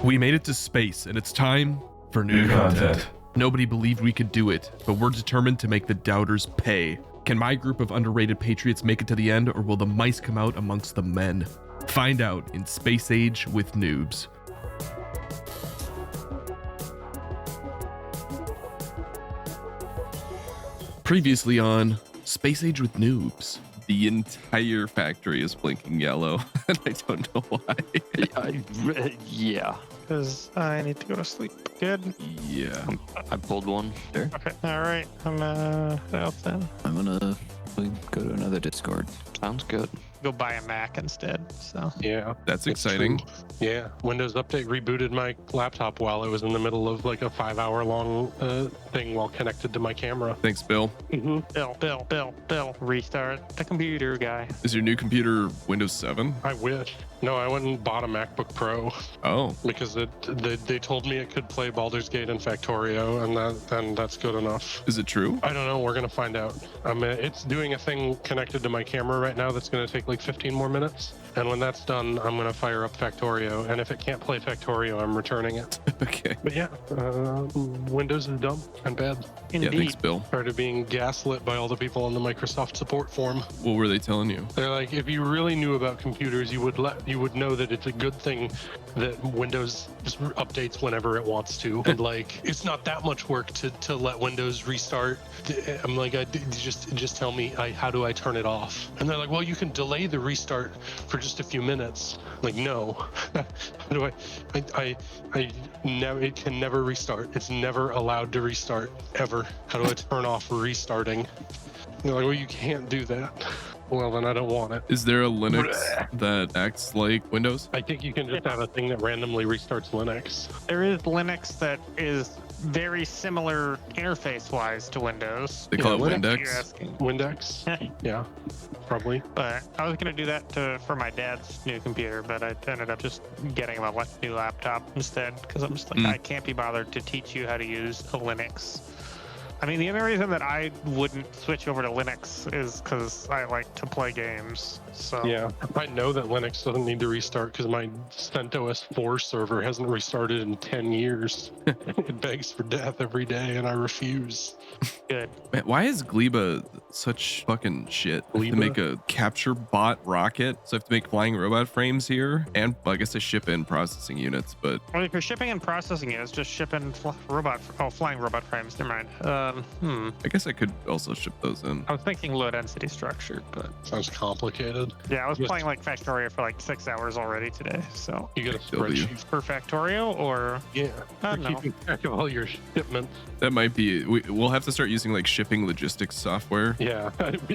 We made it to space, and it's time for new content. Nobody believed we could do it, but we're determined to make the doubters pay. Can my group of underrated patriots make it to the end, or will the mice come out amongst the men? Find out in Space Age with Noobs. Previously on Space Age with Noobs. The entire factory is blinking yellow, and I don't know why. Yeah. Because I need to go to sleep. Good. Yeah. I pulled one. There. Okay. All right. I'm out then. I'm gonna go to another Discord. Sounds good. Go buy a Mac instead. So. Yeah, That's it's exciting. true. Yeah, Windows Update rebooted my laptop while I was in the middle of like a 5-hour long thing while connected to my camera. Thanks, Bill. Bill. Restart the computer, guy. Is your new computer Windows 7? I wish. No, I went and bought a MacBook Pro Oh, because they told me it could play Baldur's Gate and Factorio, and that's good enough. is it true? I don't know. We're gonna find out. It's doing a thing connected to my camera right now that's gonna take like 15 more minutes. And when that's done, I'm gonna fire up Factorio. And if it can't play Factorio, I'm returning it. Okay. But yeah, Windows is dumb and bad. Yeah, thanks, Bill. Started being gaslit by all the people on the Microsoft support forum. What were they telling you? They're like, if you really knew about computers, you would know that it's a good thing that Windows just updates whenever it wants to, and like it's not that much work to let Windows restart. I'm like, just tell me how do I turn it off? And they're like, well, you can delay the restart for just a few minutes. Like, no, how do I never, it can never restart. It's never allowed to restart ever. How do I turn off restarting? They're like, well, you can't do that. Well, then I don't want it. Is there a Linux that acts like Windows? I think you can just have a thing that randomly restarts Linux. There is Linux that is very similar interface-wise to Windows. They call Yeah, it You're Windex? asking. Windex? Yeah, probably. But I was gonna do that for my dad's new computer, but I ended up just getting him a new laptop instead because I'm just like, I can't be bothered to teach you how to use a Linux. I mean, the only reason that I wouldn't switch over to Linux is because I like to play games. So Yeah, I know that Linux doesn't need to restart because my CentOS 4 server hasn't restarted in 10 years. It begs for death every day, and I refuse. good. Man, why is Gleba such fucking shit? I have to Gleba? make a capture bot rocket, so I have to make flying robot frames here, and well, I guess I ship in processing units, but Well, if you're shipping and processing it, it's just shipping flying robot frames. Never mind. I guess I could also ship those in. I was thinking low density structure, but Sounds complicated. yeah, I was Yes. playing like Factorio for like 6 hours already today. So You get a W. spreadsheet. for Factorio or Yeah, I for don't know. keeping track of all your shipments. That might be, we'll have to start using like shipping logistics software. Yeah,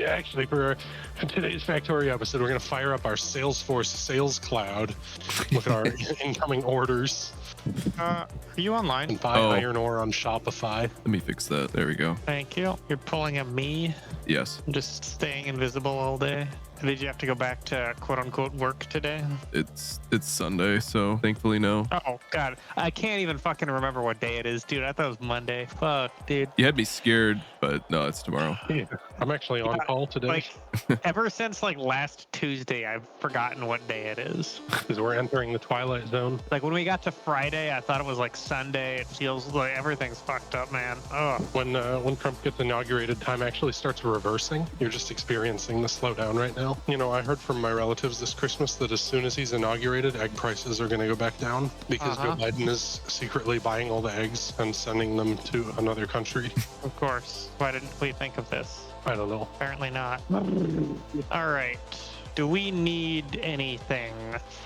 actually, for today's Factorio episode, we're going to fire up our Salesforce Sales Cloud, look at our incoming orders, Are you online? and buy Oh. iron ore on Shopify. Let me fix that. There we go. Thank you. You're pulling a me. Yes, I'm just staying invisible all day. Did you have to go back to quote unquote work today? it's Sunday, so thankfully no. Oh God, I can't even fucking remember what day it is, dude. I thought it was Monday. Fuck, dude. You had me scared, but no, it's tomorrow. Yeah, I'm actually on call today Like, ever since like last Tuesday, I've forgotten what day it is. because we're entering the Twilight Zone. Like when we got to Friday, I thought it was like Sunday. It feels like everything's fucked up, man. Oh, When Trump gets inaugurated, time actually starts reversing. You're just experiencing the slowdown right now. You know, I heard from my relatives this Christmas that as soon as he's inaugurated, egg prices are going to go back down because Joe Biden is secretly buying all the eggs and sending them to another country. of course. Why didn't we think of this? I don't know. Apparently not. All right. Do we need anything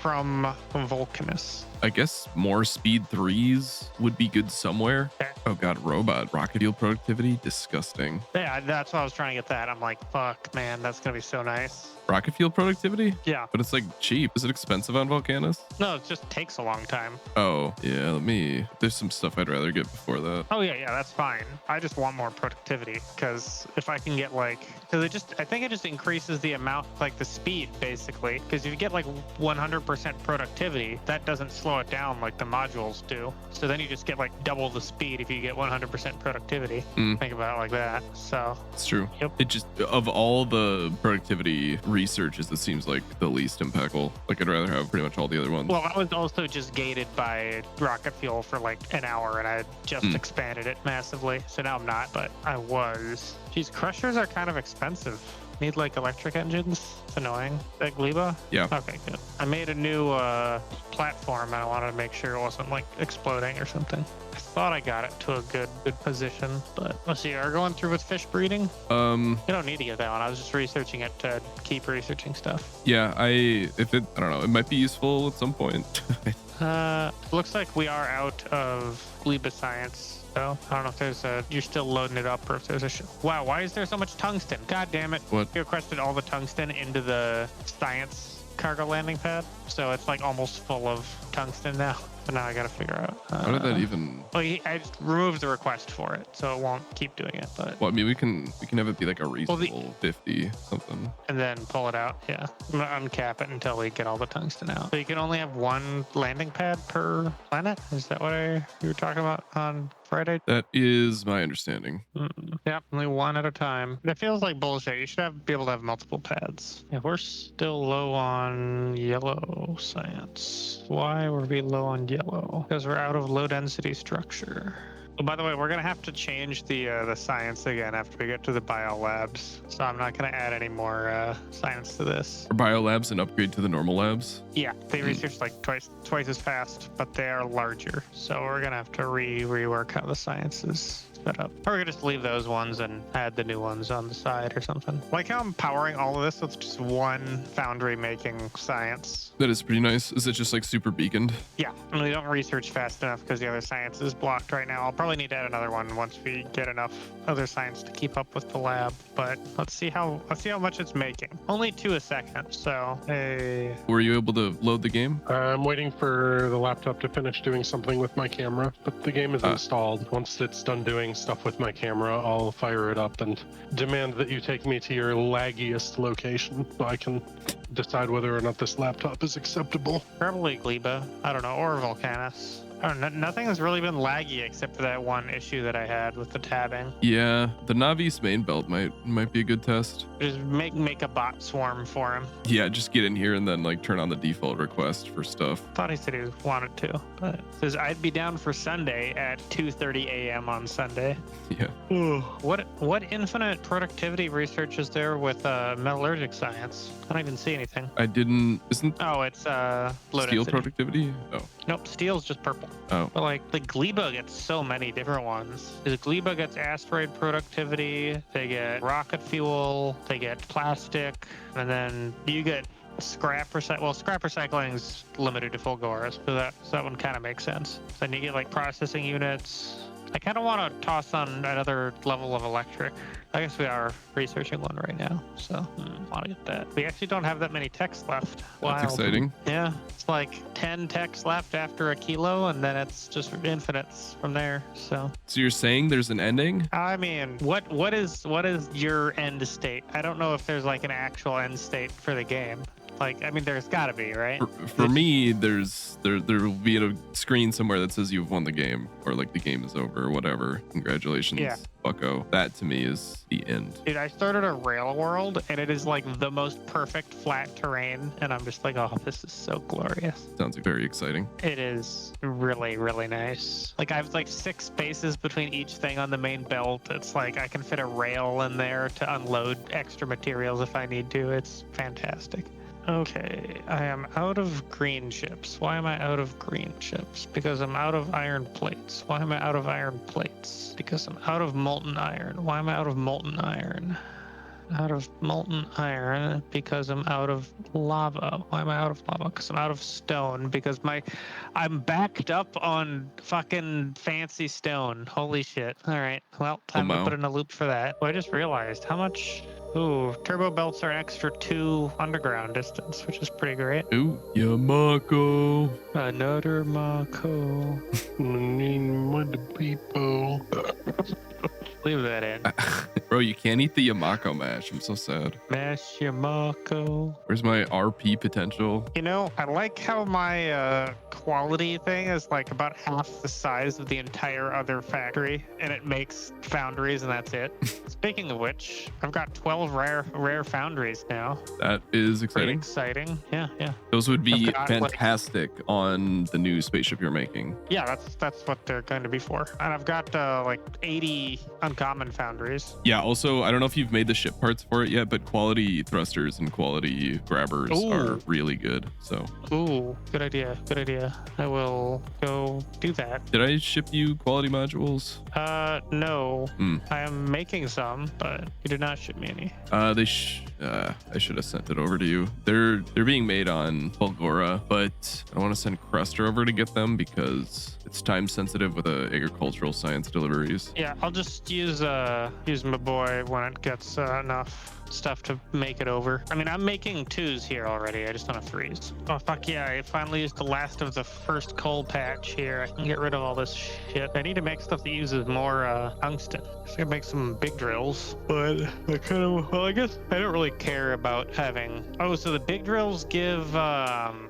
from Vulcanus? I guess more speed 3s would be good somewhere. Okay. Oh god, robot. Rocket fuel productivity? Disgusting. Yeah, that's why I was trying to get that. I'm like, fuck, man, that's gonna be so nice. Rocket fuel productivity? Yeah. But it's like cheap. Is it expensive on Volcanus? No, it just takes a long time. Oh, yeah, there's some stuff I'd rather get before that. Oh yeah, that's fine. I just want more productivity because if I can get like, because I think it just increases the amount, like the speed basically. Because if you get like 100% productivity, that doesn't slow slow it down like the modules do. So then you just get like double the speed if you get 100% productivity. Think about it like that. So It's true. Yep. It just, of all the productivity researches, it seems like the least impactful. Like I'd rather have pretty much all the other ones. well, I was also just gated by rocket fuel for like an hour, and I just expanded it massively. So now I'm not, but I was. Geez, crushers are kind of expensive. Need like electric engines. It's annoying. That Gleba? Yeah. Okay, good. I made a new platform, and I wanted to make sure it wasn't like exploding or something. I thought I got it to a good position, but let's see. Are we going through with fish breeding? You don't need to get that one. I was just researching it to keep researching stuff. Yeah, I don't know, it might be useful at some point. Looks like we are out of Gleba science. So I don't know if there's you're still loading it up or if there's a wow, why is there so much tungsten? God damn it. What? You requested all the tungsten into the science cargo landing pad. So it's like almost full of tungsten now. But now I gotta figure out. How did that even? Well, I just removed the request for it, so it won't keep doing it. But Well, I mean, we can have it be like a reasonable 50 something. and then pull it out. Yeah, I'm gonna uncap it until we get all the tungsten out. So you can only have one landing pad per planet. Is that what you were talking about on Friday? That is my understanding. Yeah, only one at a time. It feels like bullshit. You should be able to have multiple pads. Yeah, we're still low on yellow science. Why were we low on yellow? Because we're out of low density structure. Oh, by the way, we're gonna have to change the science again after we get to the bio labs. So I'm not gonna add any more science to this. Are biolabs an upgrade to the normal labs? Yeah, they research like twice as fast, but they are larger. So we're gonna have to rework how the science is set up. Or we could just leave those ones and add the new ones on the side or something. Like how I'm powering all of this with just one foundry making science. That is pretty nice. Is it just like super beaconed? Yeah, and we don't research fast enough because the other science is blocked right now. I'll probably need to add another one once we get enough other science to keep up with the lab. But let's see how much it's making. Only 2 a second, so hey. Were you able to load the game? I'm waiting for the laptop to finish doing something with my camera, but the game is installed. Once it's done doing stuff with my camera, I'll fire it up and demand that you take me to your laggiest location so I can decide whether or not this laptop is acceptable. Probably Gleba, I don't know, or Volcanus. Oh, nothing has really been laggy except for that one issue that I had with the tabbing. Yeah, the Nauvis main belt might be a good test. Just make a bot swarm for him. Yeah, just get in here and then like turn on the default request for stuff. Thought he said he wanted to, but it says I'd be down for Sunday at 2:30 a.m. on Sunday. Yeah. What infinite productivity research is there with metallurgic science? I don't even see anything. Isn't Oh, it's low steel density. productivity? Oh. Nope, steel's just purple. Oh. But like the Gleba gets so many different ones. The Gleba gets asteroid productivity, they get rocket fuel, they get plastic, and then you get scrap recycling. Well, scrap recycling's limited to Fulgoris, so that one kind of makes sense. Then you get like processing units. I kind of want to toss on another level of electric. I guess we are researching one right now, so want to get that. We actually don't have that many techs left. That's Wild. exciting. Yeah, it's like 10 techs left after a kilo, and then it's just infinites from there. So you're saying there's an ending? I mean, what is your end state? I don't know if there's like an actual end state for the game. Like, I mean, there's got to be, right? For me, there will be a screen somewhere that says you've won the game, or like the game is over, or whatever. Congratulations, Yeah. bucko. That to me is the end. Dude, I started a rail world, and it is like the most perfect flat terrain, and I'm just like, oh, this is so glorious. Sounds very exciting. It is really, really nice. Like, I have like 6 spaces between each thing on the main belt. It's like I can fit a rail in there to unload extra materials if I need to. It's fantastic. Okay, I am out of green chips. Why am I out of green chips? Because I'm out of iron plates. Why am I out of iron plates? Because I'm out of molten iron. Why am I out of molten iron? Out of molten iron because I'm out of lava. Why am I out of lava? Because I'm out of stone. Because I'm backed up on fucking fancy stone. Holy shit. All right. Well, time to put in a loop for that. Well, I just realized how much. Ooh, turbo belts are an extra 2 underground distance, which is pretty great. Ooh, Yamako. Another Mako. Mud people. Leave that in. Bro, you can't eat the Yamako mash. I'm so sad. Mash Yamako. Where's my RP potential? You know, I like how my quality thing is like about half the size of the entire other factory, and it makes foundries, and that's it. Speaking of which, I've got 12 rare foundries now. That is Pretty exciting. exciting. Yeah. Those would be I've got, like- fantastic on the new spaceship you're making. Yeah, that's what they're going to be for. And I've got like 80 uncommon foundries. Yeah, also, I don't know if you've made the ship parts for it yet, but quality thrusters and quality grabbers Ooh. are really good. So, Ooh, good idea. I will go do that. did I ship you quality modules? No. Hmm. I am making some, but you did not ship me any. I should have sent it over to you. They're being made on Bulgora, but I want to send Cruster over to get them because it's time sensitive with agricultural science deliveries. Yeah, I'll just use my boy when it gets enough stuff to make it over. I mean, I'm making 2s here already. I just don't have 3s. Oh fuck yeah! I finally used the last of the first coal patch here. I can get rid of all this shit. I need to make stuff that uses more tungsten. So I can make some big drills, but I kind of I guess I don't really care about having. Oh, so the big drills give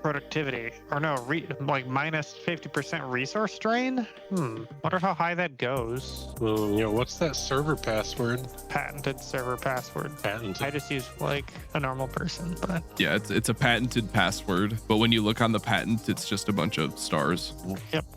productivity, or no, like minus 50% resource drain. Wonder how high that goes. What's that server password? Patented server password. Patented. I just use like a normal person, but Yeah, it's a patented password, but when you look on the patent, it's just a bunch of stars.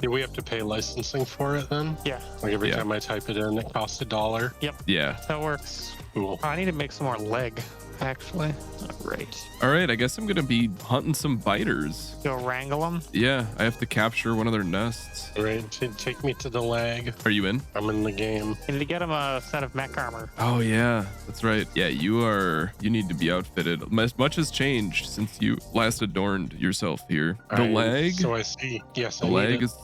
Do we have to pay licensing for it then? yeah, Like every Yeah. time I type it in, it costs $1. Yeah. that works. Cool. Oh, I need to make some more leg, actually. Great. All right, I guess I'm gonna be hunting some biters. Go wrangle them. Yeah, I have to capture one of their nests. All right, take me to the lag. Are you in? I'm in the game. You need to get them a set of mech armor. Oh yeah, that's right. Yeah, you need to be outfitted. Much has changed since you last adorned yourself here. The lag, So I see. Yes, the I need lag it. is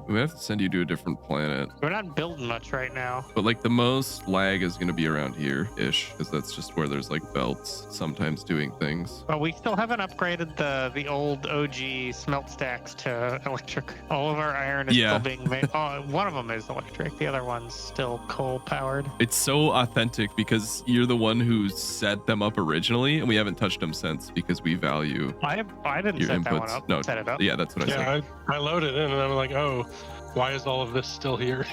we have to send you to a different planet. We're not building much right now. But like the most lag is gonna be around here ish, because that's just where there's like belts sometimes doing things. But we still haven't upgraded the old OG smelt stacks to electric. All of our iron is Yeah. still being made. Oh, one of them is electric. The other one's still coal powered. It's so authentic because you're the one who set them up originally, and we haven't touched them since because we value I didn't your set that one inputs. up. No, Set it up. yeah, that's what I said. Yeah, I loaded it and I'm like, oh, why is all of this still here?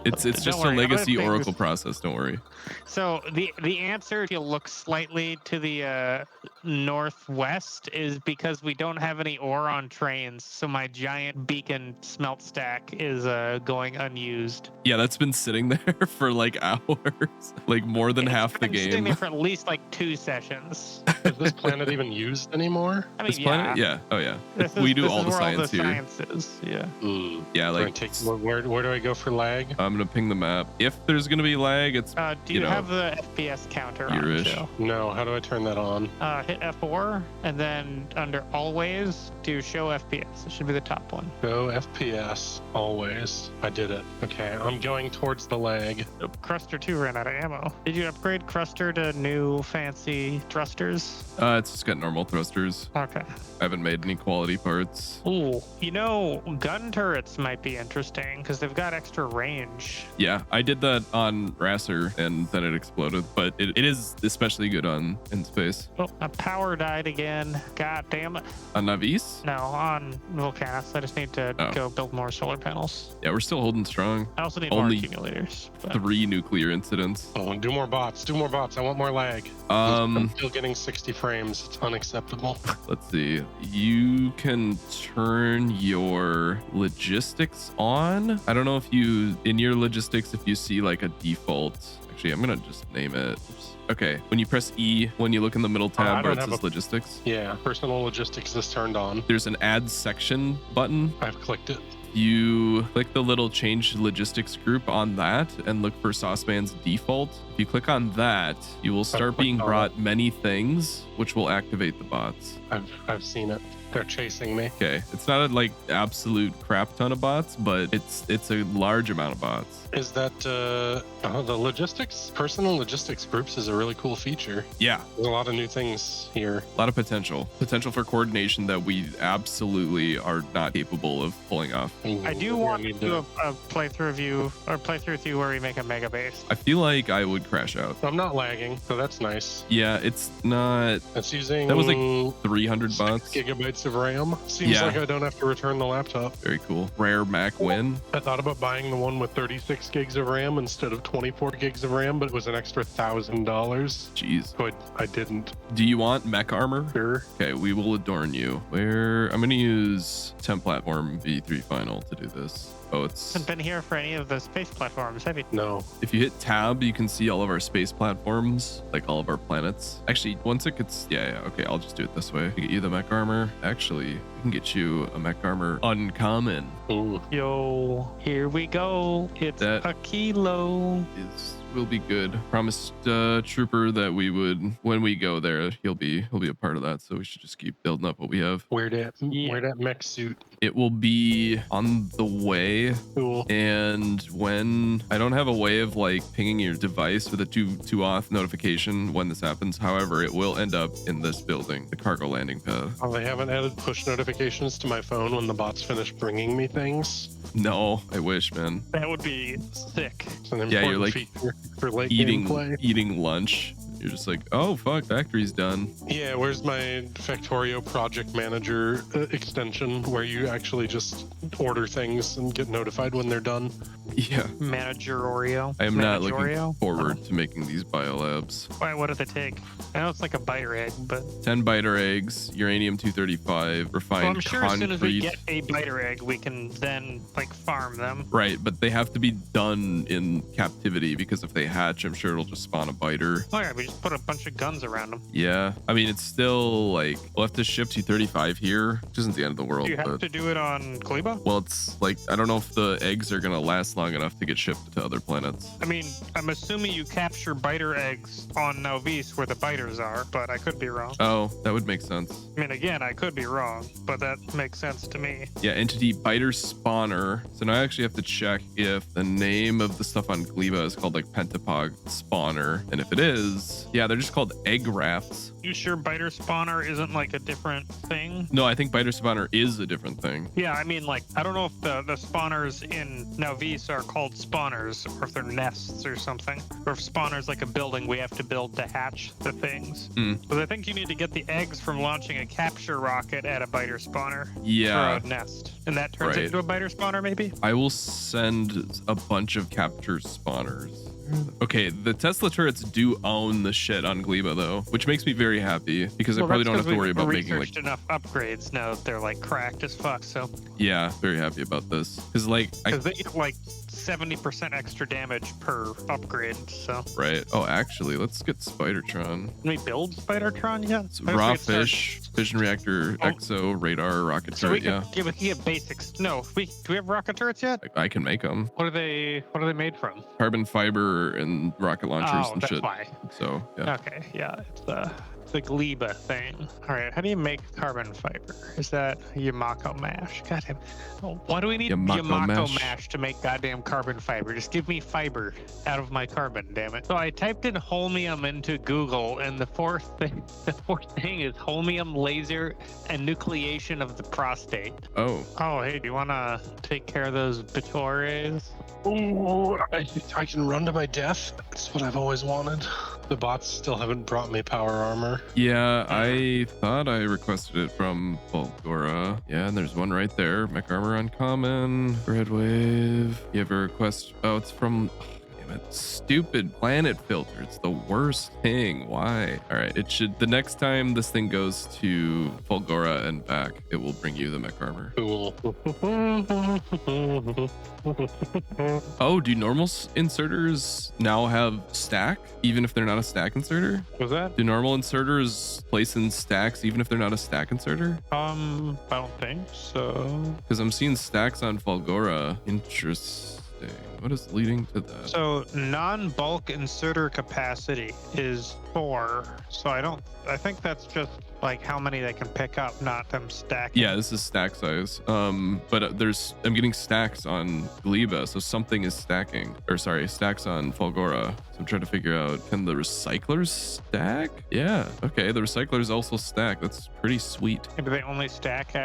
It's Don't just worry, a I'm gonna legacy think Oracle this- process. Don't worry. So the answer, if you look slightly to the northwest, is because we don't have any ore on trains. So my giant beacon smelt stack is going unused. Yeah, that's been sitting there for like hours, like more than half the It's been sitting game. there for at least like 2 sessions. Is this planet even used anymore? I mean, This planet? Yeah. Oh yeah. We do all the science here. Science is. Yeah. Yeah, Do I like where do I go for lag? I'm gonna ping the map. If there's gonna be lag, it's Do you have the FPS counter on, Yearish. Joe? No, how do I turn that on? Hit F4 and then under always do show FPS. It should be the top one. Go FPS, always. I did it. Okay, I'm going towards the lag. Cruster 2 ran out of ammo. Did you upgrade Cruster to new fancy thrusters? it's just got normal thrusters. Okay. I haven't made any quality parts. Ooh, you know, gun turrets might be interesting because they've got extra range. Yeah, I did that on Rasser and then it exploded, but it is especially good on in space. Oh, my power died again. God damn it. On Nauvis? No, on Vulcanus. I just need to Oh. go build more solar panels. Yeah, we're still holding strong. I also need Only more accumulators. but- 3 nuclear incidents. Oh, do more bots. Do more bots. I want more lag. I'm still getting 60 frames. It's unacceptable. Let's see. You can turn your logistics on. I don't know if you, in your logistics, if you see like a default. Actually, I'm gonna just name it. Oops. Okay. When you press E, when you look in the middle I tab where don't it have says logistics, Yeah, personal logistics is turned on. there's an add section button. I've clicked it. You click the little change logistics group on that and look for Saucepan's default. If you click on that, you will start clicked being on brought many things which will activate the bots. I've seen it. They're chasing me. Okay, it's not a like absolute crap ton of bots, but it's a large amount of bots. Is that the logistics? Personal logistics groups is a really cool feature. Yeah, There's a lot of new things here. a lot of potential for coordination that we absolutely are not capable of pulling off. I do want to do a playthrough with you where we make a mega base. I feel like I would crash out. I'm not lagging, so that's nice. Yeah, it's not. It's using That was like 300 bots. gigabytes of RAM. Seems like I don't have to return the laptop. Very cool. Rare Mac win. I thought about buying the one with 36 gigs of RAM instead of 24 gigs of RAM, but it was an extra $1,000. Jeez. So I didn't. Do you want mech armor? Sure. Okay, we will adorn you. I'm gonna use temp platform V3 final to do this. Oh, it's. Haven't been here for any of the space platforms, have you? No. If you hit tab, you can see all of our space platforms, like all of our planets. Actually, once it gets, yeah, okay, I'll just do it this way. We get you the mech armor. Actually, we can get you a mech armor uncommon. Ooh. Yo, here we go. It's That- a kilo. Will be good. Promised trooper that we would, when we go there, he'll be a part of that. So we should just keep building up what we have. Where that mech suit? It will be on the way. Cool. And when I don't have a way of like pinging your device with a 2-auth notification when this happens. However, it will end up in this building, the cargo landing pad. Oh, they haven't added push notifications to my phone when the bots finish bringing me things. No, I wish, man. That would be sick. It's an important Yeah, you're like feature for late game play. eating lunch. You're just like, oh fuck, factory's done. Yeah, where's my Factorio project manager extension where you actually just order things and get notified when they're done? Yeah. Manager Oreo. I am not looking Oreo? forward to making these biolabs. Why? What do they take? I know it's like a biter egg, but 10 biter eggs, uranium 235, refined well, I'm sure as soon as we concrete. get a biter egg, we can then like farm them. Right, but they have to be done in captivity because if they hatch, I'm sure it'll just spawn a biter. Oh yeah, we just put a bunch of guns around them. Yeah, I mean, it's still like, we'll have to ship 235 here, which isn't the end of the world. Do you have but, to do it on Gleba? well, it's like, I don't know if the eggs are going to last long enough to get shipped to other planets. I mean, I'm assuming you capture biter eggs on Nauvis where the biters are, but I could be wrong. Oh, that would make sense. I mean, again, I could be wrong, but that makes sense to me. Yeah, entity biter spawner. So now I actually have to check if the name of the stuff on Gleba is called like Pentapog spawner. And if it is, yeah, they're just called egg rafts. You sure biter spawner isn't like a different thing? No, I think biter spawner is a different thing. Yeah, I mean, like, I don't know if the spawners in Nauvis are called spawners or if they're nests or something. Or if spawners like a building we have to build to hatch the things. Because I think you need to get the eggs from launching a capture rocket at a biter spawner. Yeah. Or a nest. And that turns Right. into a biter spawner, maybe? I will send a bunch of capture spawners. Okay, the Tesla turrets do own the shit on Gleba though, which makes me very happy because I probably don't have to worry about making like, researched enough upgrades now that they're like cracked as fuck. So yeah, very happy about this because like because they get like 70% extra damage per upgrade. So right. Oh, actually, let's get Spidertron. can we build Spidertron yet? It's How does raw we get started? fish, fission reactor, Oh. exo, radar, rocket So we turret. can Yeah, we can get basics. No, do we have rocket turrets yet? I can make them. What are they made from? Carbon fiber and rocket launchers Oh, and that's shit. why. So yeah. Okay, yeah, it's the Gleba thing. All right, how do you make carbon fiber? Is that Yamako mash? Goddamn. Oh, why do we need Yamako Yamako mash. mash to make goddamn carbon fiber? Just give me fiber out of my carbon, damn it. So I typed in holmium into Google, and the fourth thing is holmium laser and nucleation of the prostate. Oh, Oh, hey, do you want to take care of those Bitores? Ooh, I can run to my death. That's what I've always wanted. The bots still haven't brought me power armor. yeah. I thought I requested it from Volgora. Yeah, and there's one right there. Mech armor uncommon. Red wave. You have a request? Oh, it's from. Damn it. Stupid planet filter. It's the worst thing. Why? All right. It should. The next time this thing goes to Volgora and back, it will bring you the mech armor. Cool. Oh, do normal inserters now have stack, even if they're not a stack inserter? Was that? Do normal inserters place in stacks, even if they're not a stack inserter? I don't think so. Because I'm seeing stacks on Volgora. Interesting. What is leading to that? So non-bulk inserter capacity is 4. So I think that's just like how many they can pick up, not them stacking. Yeah, this is stack size. But I'm getting stacks on Gleba, so something is stacking. Or sorry, stacks on Fulgora. So I'm trying to figure out, can the recyclers stack? Yeah, okay, the recyclers also stack. That's pretty sweet. Maybe they only stack.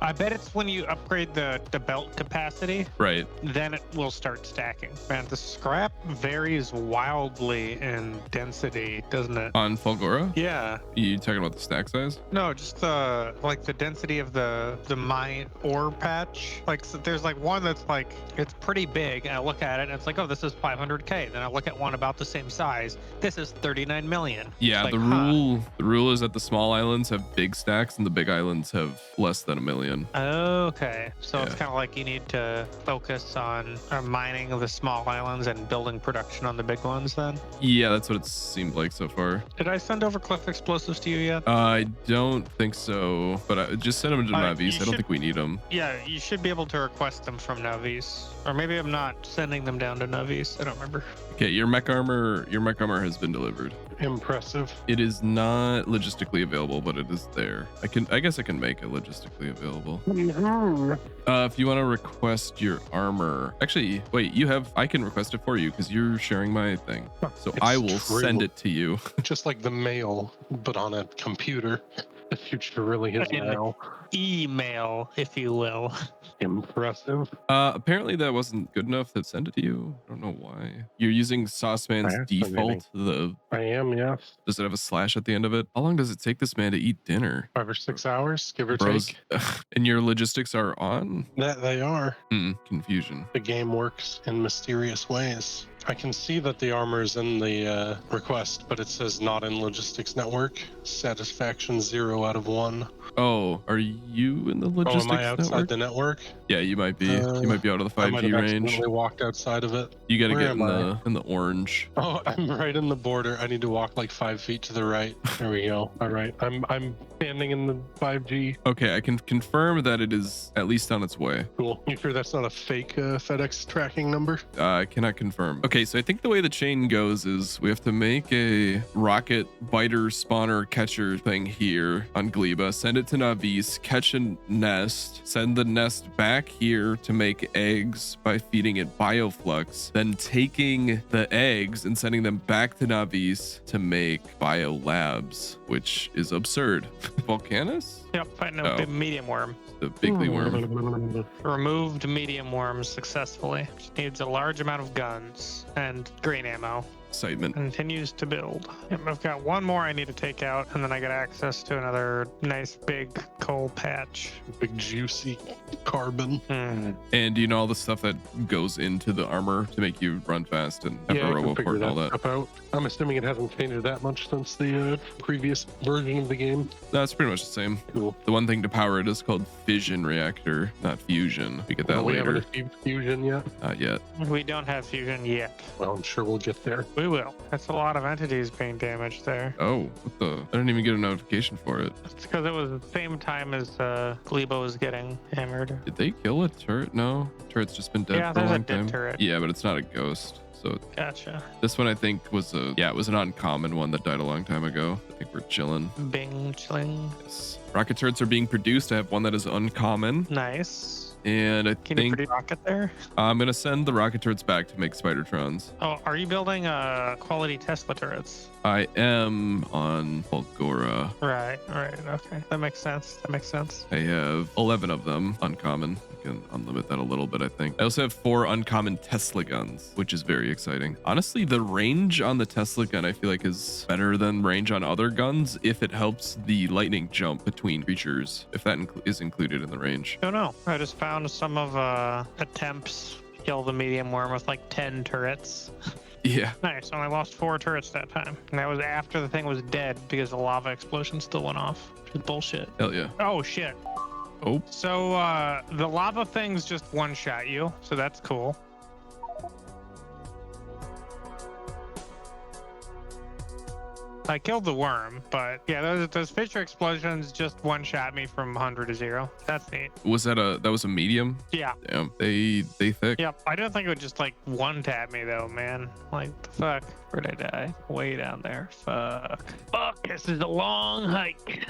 I bet it's when you upgrade the belt capacity, Right. then it will start stacking. Man, the scrap varies wildly in density, doesn't it? On Fulgora? Yeah. You talking about the stack size? No, just like the density of the mine ore patch. Like so there's like one that's like it's pretty big, and I look at it and it's like, oh, this is 500K. Then I look at one about the same size. This is 39 million. Yeah, It's the like, rule is that the small islands have big stacks and the big islands have less than 1 million. Okay, so it's Yeah. kind of like you need to focus on mining the small islands and building production on the big ones. Then Yeah, that's what it seemed like so far. did I send over cliff explosives to you yet? I don't think so, but I just send them to Alright, Nauvis. you I don't should- think we need them. Yeah, you should be able to request them from Nauvis, or maybe I'm not sending them down to Nauvis. I don't remember. Okay, your mech armor has been delivered. Impressive. It is not logistically available, but it is there. I guess I can make it logistically available. If you want to request your armor, actually, wait, I can request it for you because you're sharing my thing. So I It's will true. send it to you. Just like the mail, but on a computer. The future really is In- now. Email, if you will. Impressive. Apparently that wasn't good enough to send it to you. I don't know why. You're using Sauceman's Fascinating. default. I am, yes. Does it have a slash at the end of it? How long does it take this man to eat dinner? 5 or 6 hours, give or Bros, take. and your logistics are on? That they are. Confusion. The game works in mysterious ways. I can see that the armor is in the request, but it says not in logistics network. Satisfaction 0 out of 1. Oh, are you in the Oh, logistics am I outside network? the network? Yeah, you might be. You might be out of the I might 5G have range. accidentally walked outside of it. You got to Where get am I? in the orange. Oh, I'm right in the border. I need to walk like 5 feet to the right. There we go. All right. I'm standing in the 5G. Okay, I can confirm that it is at least on its way. Cool. You sure that's not a fake FedEx tracking number? I cannot confirm. Okay, so I think the way the chain goes is we have to make a rocket biter spawner catcher thing here on Gleba, send it to Nauvis, catch a nest, send the nest back here to make eggs by feeding it bioflux, then taking the eggs and sending them back to Nauvis to make biolabs, which is absurd. Volcanus? Yep, I know. Oh. Medium worm. The bigly worm. Removed medium worms successfully. Just needs a large amount of guns and green ammo. Excitement. Continues to build. Yep, I've got one more I need to take out, and then I get access to another nice big coal patch. Big juicy carbon. And you know all the stuff that goes into the armor to make you run fast and have Yeah, a I can robo figure port and all that that. stuff out. I'm assuming it hasn't changed that much since the previous version of the game. That's pretty much the same. Cool. The one thing to power it is called fission reactor, not fusion. We get that We haven't later. achieved fusion yet. Not yet. We don't have fusion yet. Well, I'm sure we'll get there. We will. That's a lot of entities being damaged there. Oh, what the? I didn't even get a notification for it. It's because it was the same time as Glebo was getting hammered. Did they kill a turret? No, turret's just been dead Yeah, for a there's a long dead time. turret. Yeah, but it's not a ghost. So Gotcha. this one I think was it was an uncommon one that died a long time ago. I think we're chilling. Bing, chilling. Yes. Rocket turrets are being produced. I have one that is uncommon, Nice. and I Can you think produce rocket there? I'm gonna send the rocket turrets back to make Spidertrons. Oh, are you building quality Tesla turrets? I am on Fulgora. Right, okay. That makes sense. I have 11 of them uncommon. I can unlimit that a little bit, I think. I also have 4 uncommon Tesla guns, which is very exciting. Honestly, the range on the Tesla gun I feel like is better than range on other guns if it helps the lightning jump between creatures, if that is included in the range. Don't know. I just found some of attempts to kill the medium worm with like 10 turrets. Yeah. Nice. Only lost 4 turrets that time. And that was after the thing was dead because the lava explosion still went off. Which is bullshit. Hell yeah. Oh, shit. Oh. So the lava things just one-shot you. So that's cool. I killed the worm, but yeah, those Fisher explosions just one-shot me from 100 to 0. That's neat. Was that was a medium? Yeah. Damn, they thick. Yep. I don't think it would just like one-tap me though, man. Like, the fuck. Where'd I die? Way down there. Fuck. Fuck, this is a long hike.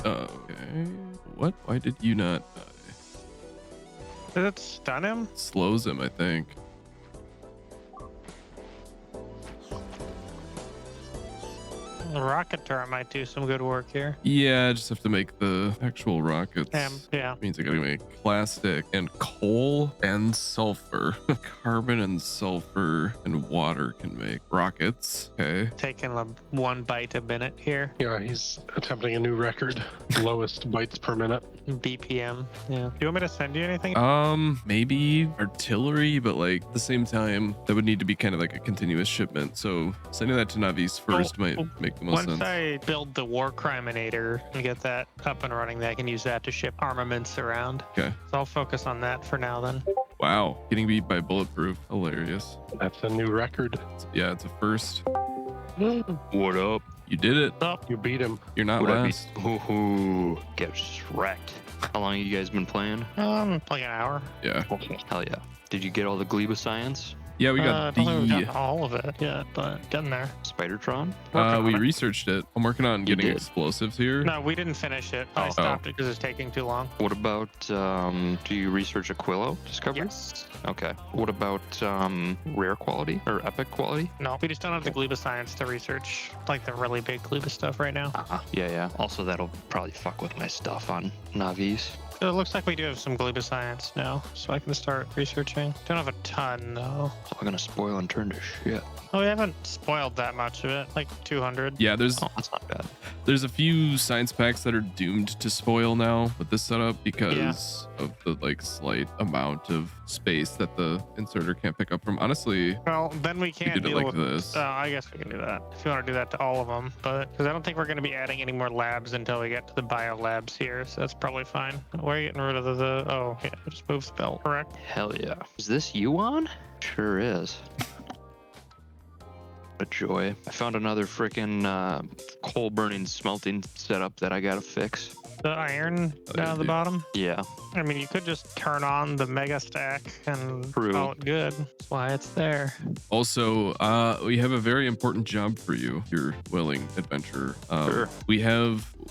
Okay. What? Why did you not die? Did it stun him? Slows him, I think. The rocket turret might do some good work here. Yeah, I just have to make the actual rockets. Yeah. Means I gotta make plastic and coal and sulfur. Carbon and sulfur and water can make rockets. Okay. Taking a 1 byte a minute here. Yeah, he's attempting a new record. Lowest bytes per minute. BPM. Yeah. Do you want me to send you anything? Maybe artillery, but like at the same time, that would need to be kind of like a continuous shipment. So sending that to Nauvis first might make the most Once sense. I build the War Criminator and get that up and running, then I can use that to ship armaments around. Okay. So I'll focus on that for now then. Wow. Getting beat by bulletproof. Hilarious. That's a new record. Yeah, it's a first. What up? You did it. You beat him. You're not Would I be? last. Ooh, get wrecked. How long have you guys been playing? Like an hour. Yeah. Hell yeah. Did you get all the Gleba science? Yeah, we I got don't think we've the. done all of it yet, but getting there. Spidertron? We on it. researched it. I'm working on getting did? explosives here. No, we didn't finish it. I Oh. stopped it because it's taking too long. What about, do you research Aquilo discovery? Yes. Okay. What about rare quality or epic quality? No, we just don't have the Gleba science to research like the really big Gleba stuff right now. Yeah. Also, that'll probably fuck with my stuff on Nauvis. So it looks like we do have some Gleba science now, so I can start researching. Don't have a ton though. I'm gonna spoil and turn to shit. Oh, we haven't spoiled that much of it, like 200. Yeah, there's Oh, that's not bad. a few science packs that are doomed to spoil now with this setup because of the like slight amount of space that the inserter can't pick up from. Honestly, Well, then we can't did it deal like with this. I guess we can do that if you want to do that to all of them, but because I don't think we're going to be adding any more labs until we get to the bio labs here, so that's probably fine. Why are you getting rid of the oh yeah, just move the belt, correct? Hell yeah. Is this you on? Sure is. What a joy. I found another freaking coal burning smelting setup that I gotta fix. The iron down at the yeah. bottom. Yeah. I mean, you could just turn on the mega stack and True. call it good. That's why it's there. also, we have a very important job for you, your willing adventurer. Sure.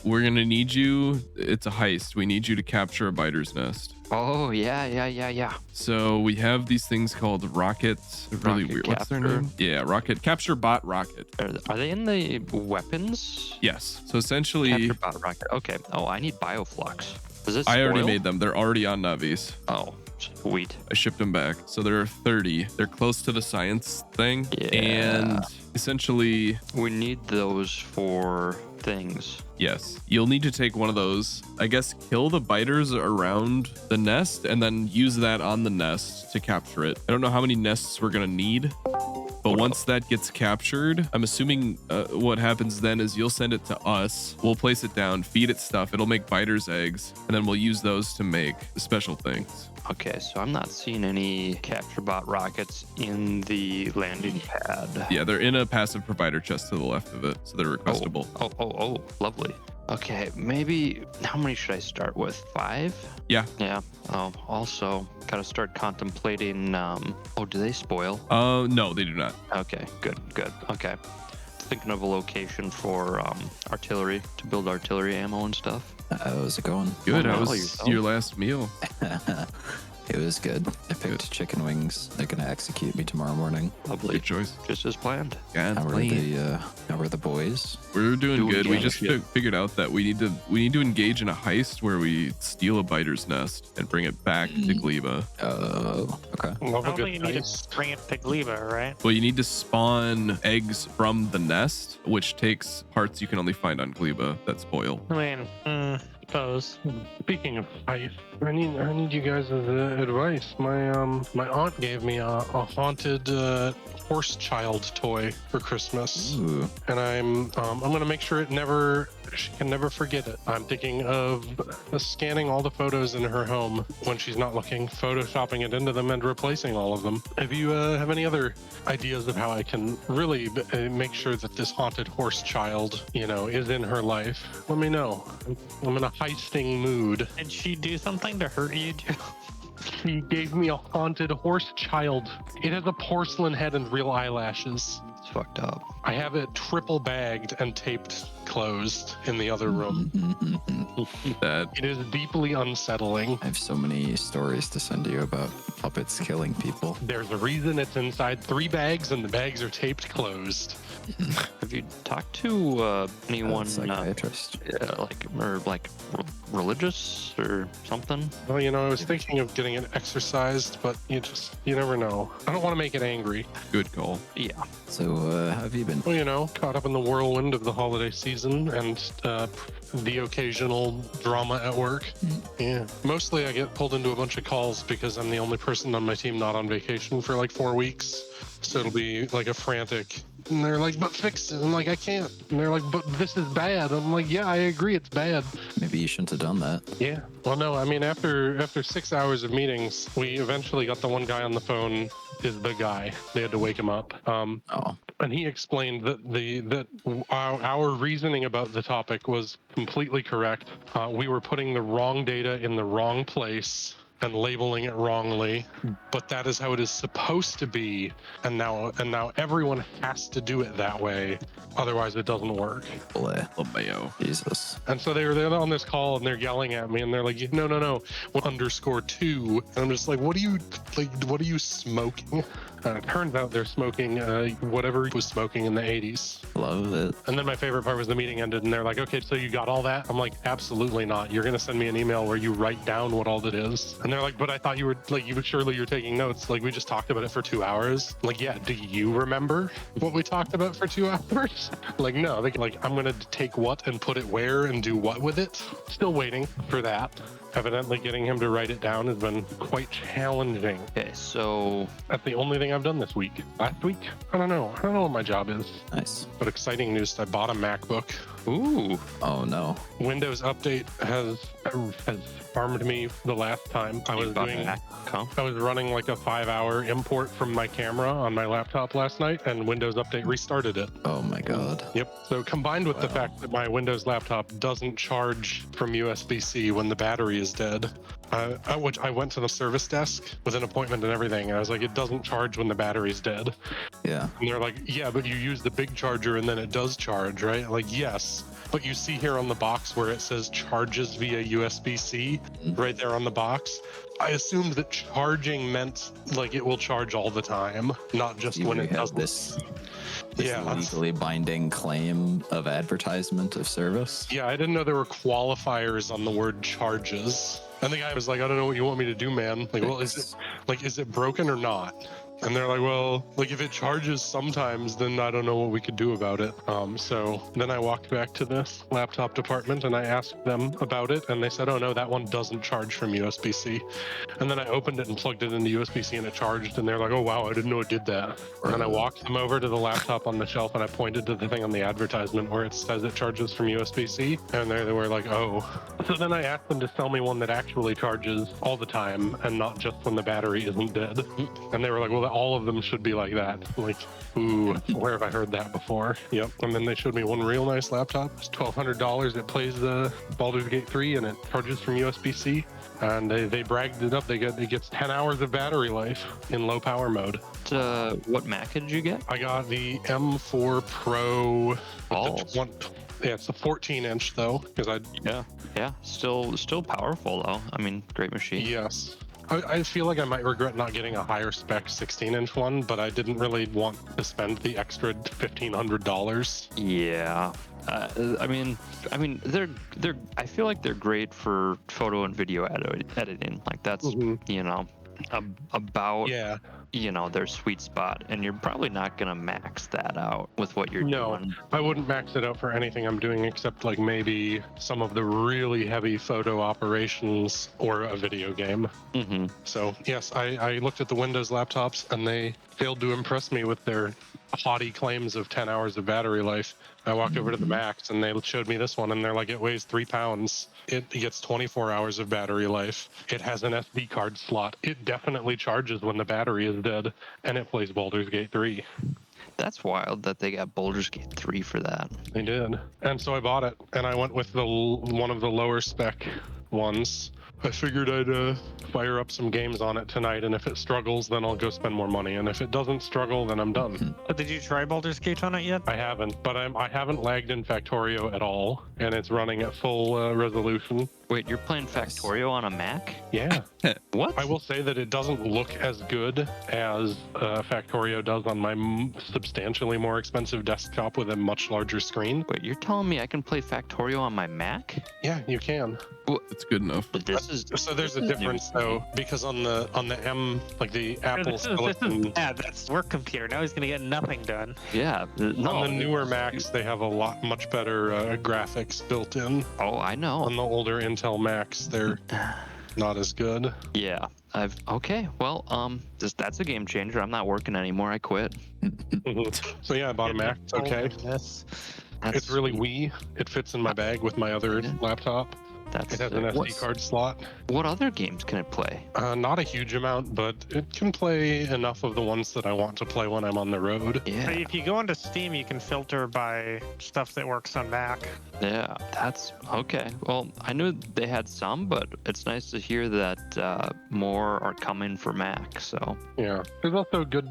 We're gonna need you. It's a heist. We need you to capture a biter's nest. Oh, yeah. So we have these things called rockets. Really Rocket weird. What's their capture. name? Yeah, rocket capture bot rocket. Are they in the weapons? Yes. So essentially, Capture bot rocket. Okay. Oh, I need bioflux. Does this I already spoil? made them. They're already on Nauvis. Oh, sweet. I shipped them back. So there are 30. They're close to the science thing. Yeah. And essentially, We need those for things. yes, you'll need to take one of those. I guess kill the biters around the nest and then use that on the nest to capture it. I don't know how many nests we're going to need. But once that gets captured, I'm assuming what happens then is you'll send it to us. We'll place it down, feed it stuff. It'll make biters eggs, and then we'll use those to make special things. Okay, so I'm not seeing any capture bot rockets in the landing pad. Yeah, they're in a passive provider chest to the left of it, so they're requestable. Oh, lovely. Okay, maybe how many should I start with? 5? Yeah. Yeah. Oh, also gotta start contemplating. Oh, do they spoil? No, they do not. Okay, good. Okay. Thinking of a location for artillery to build artillery ammo and stuff. How's it going? Good. Oh, How well, was yourself. your last meal? It was good. I picked chicken wings. They're gonna execute me tomorrow morning. Lovely. Good choice. Just as planned. God, How were the boys? we're doing Doing good. We gang just shit. figured out that we need to engage in a heist where we steal a biter's nest and bring it back to Gleba. Oh, okay. Love I a don't think you good need heist. to bring it to Gleba, right? Well, you need to spawn eggs from the nest, which takes parts you can only find on Gleba that spoil. I mean, suppose. Speaking of heist, I need you guys' advice. My aunt gave me a haunted horse child toy for Christmas, Ooh. and I'm gonna make sure it never she can never forget it. I'm thinking of scanning all the photos in her home when she's not looking, photoshopping it into them, and replacing all of them. If you have any other ideas of how I can really make sure that this haunted horse child, is in her life, let me know. I'm in a heisting mood. Did she do something to hurt you, Joe? She gave me a haunted horse child. It has a porcelain head and real eyelashes. It's fucked up. I have it triple bagged and taped closed in the other room. It is deeply unsettling. I have so many stories to send you about puppets killing people. There's a reason it's inside 3 bags and the bags are taped closed. Have you talked to anyone, Psychiatrist. religious or something? Well, I was thinking of getting it exercised, but you never know. I don't want to make it angry. Good call. Yeah. So, how have you been? Well, caught up in the whirlwind of the holiday season and the occasional drama at work. Yeah. Mostly I get pulled into a bunch of calls because I'm the only person on my team not on vacation for like 4 weeks. So it'll be like a frantic. And they're like, but fix it. I'm like, I can't. And they're like, but this is bad. I'm like, yeah, I agree, it's bad. Maybe you shouldn't have done that. Yeah. Well, no, I mean, after 6 hours of meetings, we eventually got the one guy on the phone is the guy. They had to wake him up. And he explained that our reasoning about the topic was completely correct. We were putting the wrong data in the wrong place and labeling it wrongly, but that is how it is supposed to be, and now everyone has to do it that way, otherwise it doesn't work. LMAO. Jesus. And so they're on this call and they're yelling at me and they're like, no, _2. And I'm just like, what are you smoking? It turns out they're smoking whatever he was smoking in the 80s. Love it. And then my favorite part was the meeting ended and they're like, okay, so you got all that? I'm like, absolutely not. You're going to send me an email where you write down what all it is. And they're like, but I thought you were surely you're taking notes. Like, we just talked about it for 2 hours. Like, yeah, do you remember what we talked about for 2 hours? Like, no, I'm going to take what and put it where and do what with it. Still waiting for that. Evidently getting him to write it down has been quite challenging. Okay, so That's the only thing I've done this week. Last week? I don't know what my job is. Nice. But exciting news, I bought a MacBook. ooh, Oh, no. Windows Update has harmed me the last time. I was running like a 5-hour import from my camera on my laptop last night, and Windows Update restarted it. Oh, my God. Yep. So combined with the fact that my Windows laptop doesn't charge from USB-C when the battery is dead, which I went to the service desk with an appointment and everything, and I was like, it doesn't charge when the battery's dead. Yeah. And they're like, yeah, but you use the big charger and then it does charge, right? Like, yes. But you see here on the box where it says charges via USB-C, right there on the box. I assumed that charging meant like it will charge all the time, not just when it doesn't. This Yeah. legally binding claim of advertisement of service. Yeah, I didn't know there were qualifiers on the word charges. And the guy was like, I don't know what you want me to do, man. Like, well, is it broken or not? And they're like, well, like if it charges sometimes, then I don't know what we could do about it. So then I walked back to this laptop department and I asked them about it. And they said, oh no, that one doesn't charge from USB-C. And then I opened it and plugged it into USB-C and it charged. And they're like, oh wow, I didn't know it did that. And then I walked them over to the laptop on the shelf and I pointed to the thing on the advertisement where it says it charges from USB-C. And they were like, oh. So then I asked them to sell me one that actually charges all the time and not just when the battery isn't dead. And they were like, well, all of them should be like that. Like, ooh, where have I heard that before? Yep. And then they showed me one real nice laptop. It's $1,200. It plays the Baldur's Gate 3 and it charges from USB-C. And they bragged it up. It gets 10 hours of battery life in low power mode. what Mac did you get? I got the M4 Pro. Balls. Yeah, it's a 14-inch though, because Yeah, still powerful though. I mean, great machine. Yes. I feel like I might regret not getting a higher spec 16-inch one, but I didn't really want to spend the extra $1,500. Yeah. I mean, they're. I feel like they're great for photo and video editing. Like that's about their sweet spot, and you're probably not gonna max that out with what you're doing. I wouldn't max it out for anything I'm doing except like maybe some of the really heavy photo operations or a video game. Mm-hmm. So yes, I looked at the Windows laptops and they failed to impress me with their haughty claims of 10 hours of battery life. I walked over to the Max and they showed me this one and they're like, it weighs 3 pounds. It gets 24 hours of battery life. It has an SD card slot. It definitely charges when the battery is dead, and it plays Baldur's Gate 3. That's wild that they got Baldur's Gate 3 for that. They did. And so I bought it, and I went with one of the lower spec ones. I figured I'd fire up some games on it tonight, and if it struggles, then I'll go spend more money. And if it doesn't struggle, then I'm done. But did you try Baldur's Gate on it yet? I haven't, but I haven't lagged in Factorio at all, and it's running at full resolution. Wait, you're playing Factorio on a Mac? Yeah. What? I will say that it doesn't look as good as Factorio does on my substantially more expensive desktop with a much larger screen. Wait, you're telling me I can play Factorio on my Mac? Yeah, you can. It's good enough. But this is So there's a this is difference new. though, because on the M, like the Apple This Silicon, is bad. That's work computer. Now he's gonna get nothing done. Yeah. No. on the newer Macs, they have a lot much better graphics built in. Oh, I know. On the older Intel Macs, they're not as good. Yeah. Okay. Well, that's a game changer. I'm not working anymore. I quit. So yeah, I bought a Mac. It's okay. This. It's really wee. It fits in my bag with my other laptop. That's It has an SD card slot. What other games can it play? Not a huge amount, but it can play enough of the ones that I want to play when I'm on the road. Yeah. If you go into Steam, you can filter by stuff that works on Mac. Yeah, that's okay. Well, I knew they had some, but it's nice to hear that more are coming for Mac. So Yeah, there's also good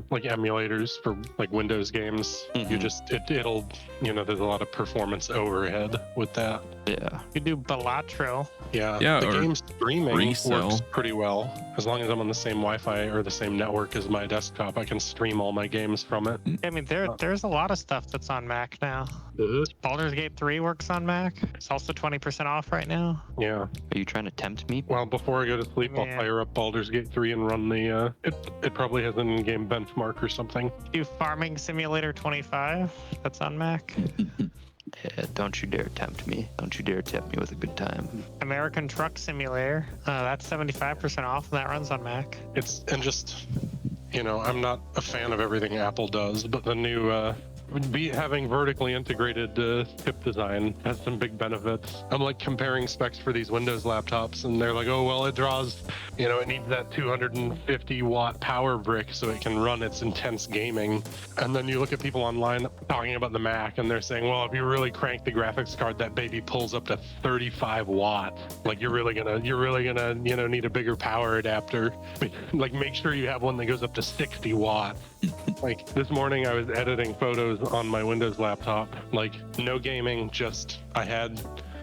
like emulators for like Windows games. You just it'll there's a lot of performance overhead with that. yeah, You do Balatro. Yeah, Yeah, the or game streaming resell. works pretty well. As long as I'm on the same Wi-Fi or the same network as my desktop, I can stream all my games from it. I mean, there's a lot of stuff that's on Mac now. Baldur's Gate 3 works on Mac. It's also 20% off right now. Yeah. are you trying to tempt me? Well, before I go to sleep, I'll Yeah. fire up Baldur's Gate 3 and run the. It probably has an in-game benchmark or something. Do Farming Simulator 25. That's on Mac. Yeah, don't you dare tempt me. Don't you dare tempt me with a good time. American Truck Simulator. That's 75% off, and that runs on Mac. I'm not a fan of everything Apple does, but the new having vertically integrated chip design has some big benefits. I'm like comparing specs for these Windows laptops, and they're like, oh well, it draws, it needs that 250 watt power brick so it can run its intense gaming. And then you look at people online talking about the Mac, and they're saying, well, if you really crank the graphics card, that baby pulls up to 35 watts. Like you're really gonna need a bigger power adapter. Like make sure you have one that goes up to 60 watts. Like this morning I was editing photos on my Windows laptop, like no gaming, just I had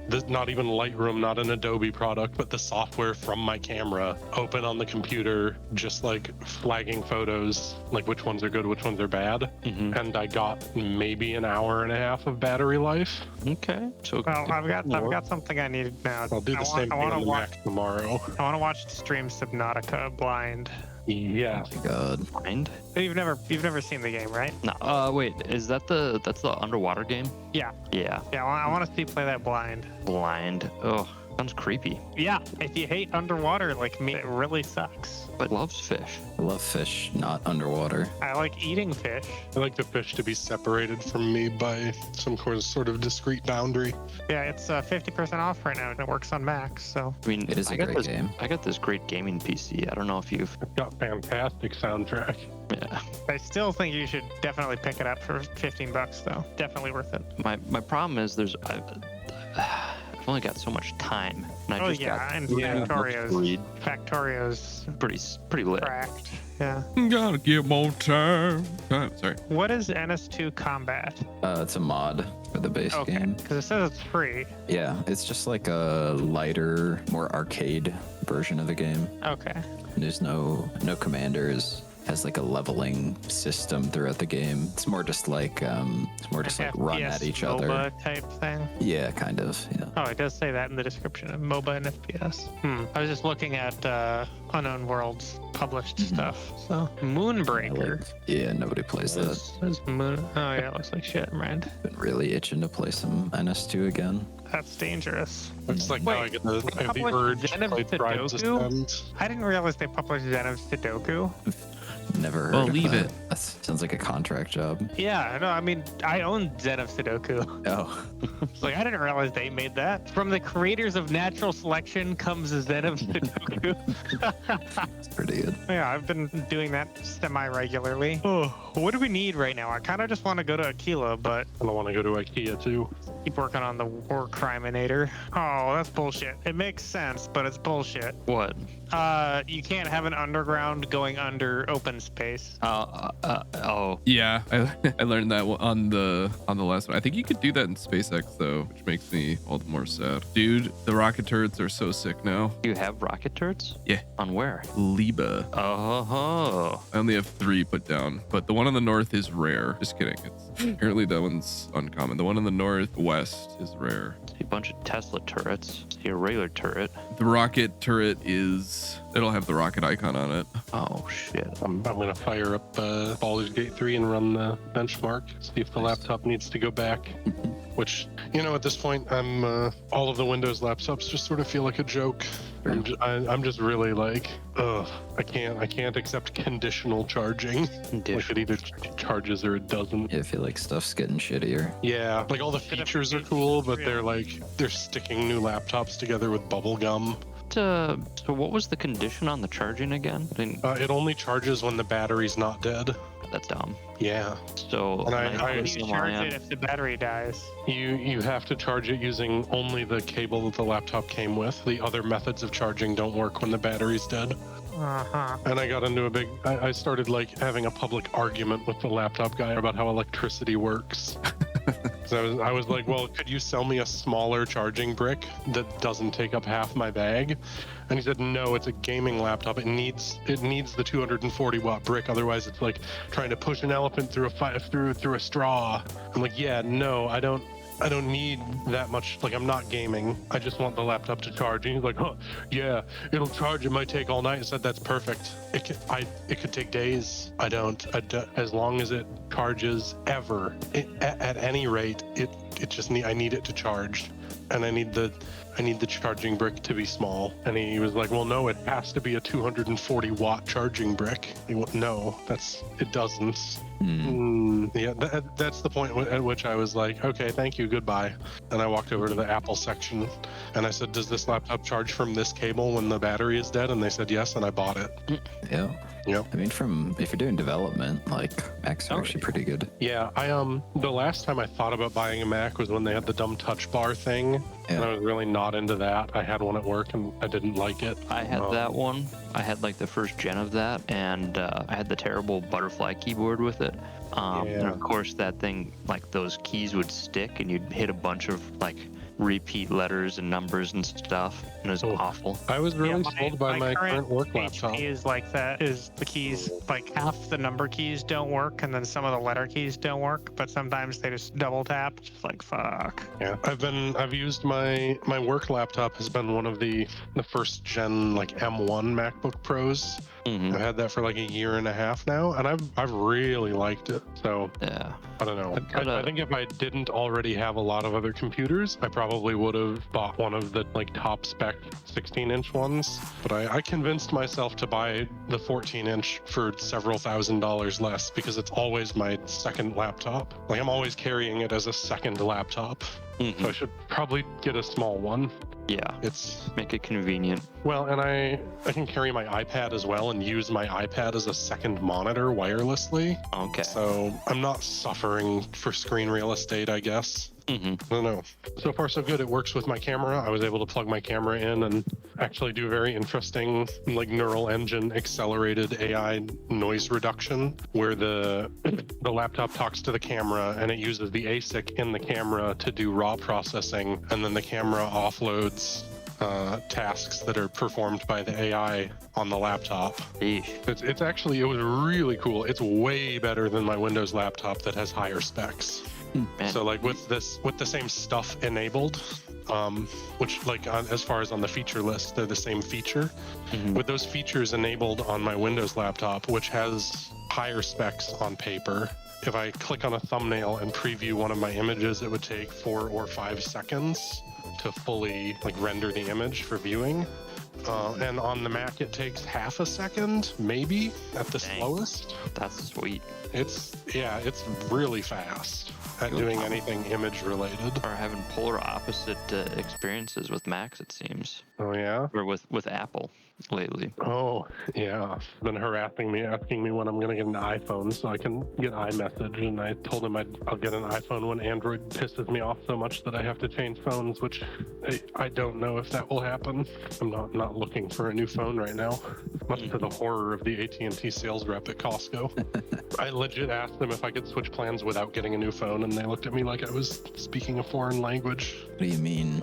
this, not even Lightroom, not an Adobe product, but the software from my camera open on the computer, just like flagging photos, like which ones are good, which ones are bad. And I got maybe an hour and a half of battery life. Okay. So Well, I've got something I need now. I'll do the same thing on the Mac tomorrow. I want to watch the stream Subnautica blind. Yeah. Oh my god. blind. You've never seen the game, right? No. Wait. Is that's the underwater game? Yeah. Yeah. Yeah, I want to see you play that blind. Blind. Oh, sounds creepy. Yeah, if you hate underwater like me, it really sucks. But loves fish. I love fish, not underwater. I like eating fish. I like the fish to be separated from me by some sort of discrete boundary. Yeah, it's 50% off right now, and it works on Mac. So I mean, It is a great game. I got this great gaming PC. I don't know if you've. It's got fantastic soundtrack. Yeah. I still think you should definitely pick it up for $15 though. Definitely worth it. My problem is I've only got so much time. And I Oh just yeah, got and too much to read. Factorio's Pretty lit. cracked. Yeah. Gotta get more time. Sorry. What is NS2 Combat? It's a mod for the base Okay, game. because it says it's free. Yeah, it's just like a lighter, more arcade version of the game. Okay. There's no commanders. Has like a leveling system throughout the game. It's more just like run FPS at each MOBA other. type thing. Yeah, kind of. Yeah. Oh, it does say that in the description of MOBA and FPS. I was just looking at Unknown Worlds published stuff. So Moonbreaker. Yeah, nobody plays that. Is Moon? Oh yeah, it looks like shit, right? Been really itching to play some NS2 again. That's dangerous. It's like Wait, now I get the published urge to Zen of play Thrive Sudoku? Descent. I didn't realize they published Zen of Sudoku. Never heard Well, of leave that. it. I math. Sounds like a contract job. Yeah, no, I mean, I own Zen of Sudoku. Oh, It's like, I didn't realize they made that. From the creators of Natural Selection comes Zen of Sudoku. it's pretty good. Yeah, I've been doing that semi-regularly. Oh, what do we need right now? I kind of just want to go to Aquila, but I don't want to go to IKEA too. keep working on the War Criminator. Oh, that's bullshit. It makes sense, but it's bullshit. What? You can't have an underground going under open space. Oh. Yeah, I learned that on the last one. I think you could do that in SpaceX though, which makes me all the more sad. Dude, the rocket turrets are so sick now. You have rocket turrets? Yeah. On where? Liba. Oh. I only have 3 put down, but the one on the north is rare. Just kidding. It's apparently that one's uncommon. The one in the northwest is rare. See a bunch of Tesla turrets. See a regular turret. The rocket turret it'll have the rocket icon on it. Oh shit. I'm going to fire up Baldur's Gate 3 and run the benchmark, see if the laptop needs to go back. Which, at this point, I'm all of the Windows laptops just sort of feel like a joke. I'm just really like, ugh, I can't accept conditional charging. Like it either charges or it doesn't. Yeah, I feel like stuff's getting shittier. Yeah, like all the features are cool, but they're sticking new laptops together with bubble gum. So what was the condition on the charging again? It only charges when the battery's not dead. That's dumb. Yeah. So And I You charge it if the battery dies. You have to charge it using only the cable that the laptop came with. The other methods of charging don't work when the battery's dead. Uh-huh. And I got into I started like having a public argument with the laptop guy about how electricity works. So I was like, well, could you sell me a smaller charging brick that doesn't take up half my bag? And he said, no, it's a gaming laptop. It needs the 240 watt brick. Otherwise, it's like trying to push an elephant through a straw. I'm like, yeah, no, I don't need that much. Like, I'm not gaming. I just want the laptop to charge. And he's like, yeah, it'll charge. It might take all night. I said, that's perfect. It could take days. I don't, as long as it charges ever, at any rate, I need it to charge. And I need the charging brick to be small. And he was like, well, no, it has to be a 240 watt charging brick. No, it doesn't. Yeah, that's the point at which I was like, okay, thank you, goodbye. And I walked over to the Apple section and I said, does this laptop charge from this cable when the battery is dead? And they said yes, and I bought it. Yeah. Yeah. I mean, if you're doing development, like Macs are actually pretty good. Yeah, the last time I thought about buying a Mac was when they had the dumb touch bar thing. And I was really not into that. I had one at work and I didn't like it. I had that one. I had like the first gen of that, and I had the terrible butterfly keyboard with it. And of course, that thing, like those keys would stick, and you'd hit a bunch of like repeat letters and numbers and stuff, and it was awful. I was really sold by my current work laptop. HP is like that. Is the keys like half the number keys don't work, and then some of the letter keys don't work, but sometimes they just double tap. Just like fuck. Yeah, I've used my work laptop has been one of the first gen like M1 MacBook Pros. I've had that for like a year and a half now, and I've really liked it. So Yeah. I don't know. I think if I didn't already have a lot of other computers, I probably would have bought one of the like top spec 16-inch ones. But I convinced myself to buy the 14-inch for several $1,000s less because it's always my second laptop. Like I'm always carrying it as a second laptop. So I should probably get a small one. Yeah. It's Make it convenient. well, and I can carry my iPad as well and use my iPad as a second monitor wirelessly. Okay. So I'm not suffering for screen real estate, I guess. I don't know. So far, so good. It works with my camera. I was able to plug my camera in and actually do very interesting, like neural engine accelerated AI noise reduction, where the laptop talks to the camera and it uses the ASIC in the camera to do raw processing, and then the camera offloads tasks that are performed by the AI on the laptop. It's actually, it was really cool. It's way better than my Windows laptop that has higher specs. So like with the same stuff enabled, which like as far as on the feature list, they're the same feature. With those features enabled on my Windows laptop, which has higher specs on paper, if I click on a thumbnail and preview one of my images, it would take 4 or 5 seconds to fully like render the image for viewing. And on the Mac, it takes half a second, maybe at the Dang. slowest. That's sweet. It's really fast at doing anything image related. Are having polar opposite experiences with Macs, it seems, Oh yeah. or with Apple lately. Oh yeah. Been harassing me, asking me when I'm gonna get an iPhone so I can get iMessage, and I told him I'll get an iPhone when Android pisses me off so much that I have to change phones, which I don't know if that will happen. I'm not looking for a new phone right now, much to the horror of the AT&T sales rep at Costco. I legit asked them if I could switch plans without getting a new phone, and they looked at me like I was speaking a foreign language. What do you mean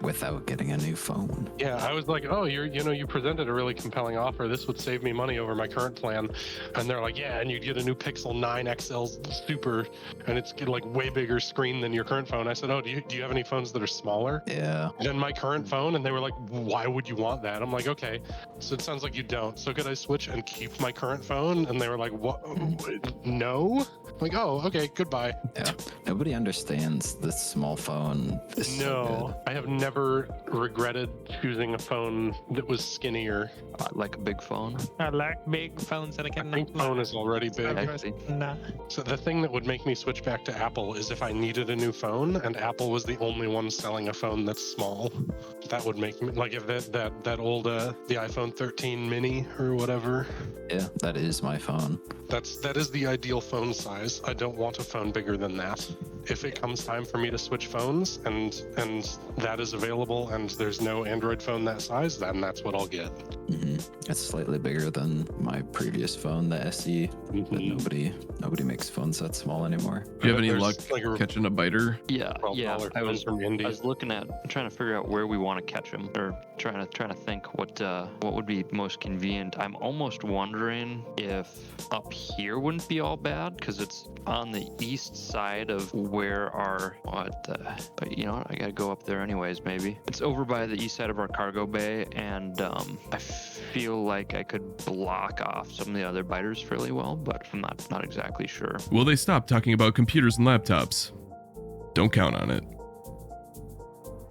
without getting a new phone? Yeah, I was like, oh, you presented a really compelling offer. This would save me money over my current plan. And they're like, yeah, and you'd get a new Pixel 9 XL Super, and it's like way bigger screen than your current phone. I said, oh, do you have any phones that are smaller Yeah. than my current phone? And they were like, why would you want that? I'm like, okay, so it sounds like you don't. So could I switch and keep my current phone? And they were like, what? No? I'm like, oh, okay, goodbye. Yeah. Nobody understands this small phone. Is so No, I have never regretted choosing a phone that was skinnier. Like a big phone. I like big phones that I I can. think phone is already big. Actually. Nah. So the thing that would make me switch back to Apple is if I needed a new phone and Apple was the only one selling a phone that's small. That would make me like if that old the iPhone 13 mini or whatever. good. Yeah, that is my phone. That is the ideal phone size. I don't want a phone bigger than that. If it comes time for me to switch phones and that is available and there's no Android phone that size, then that's what I'll get. It's slightly bigger than my previous phone, the SE. But nobody makes phones that small anymore. Do you have any There's luck like a catching a biter? Yeah, yeah. $12 I phone was from India. I was looking at trying to figure out where we want to catch him, or trying to think what would be most convenient. I'm almost wondering if up here wouldn't be all bad because it's on the east side of where our but you know what, I gotta go up there anyways. Maybe it's over by the east side of our cargo bay, and I feel like I could block off some of the other biters fairly well, but I'm not exactly sure. Will they stop talking about computers and laptops? Don't count on it.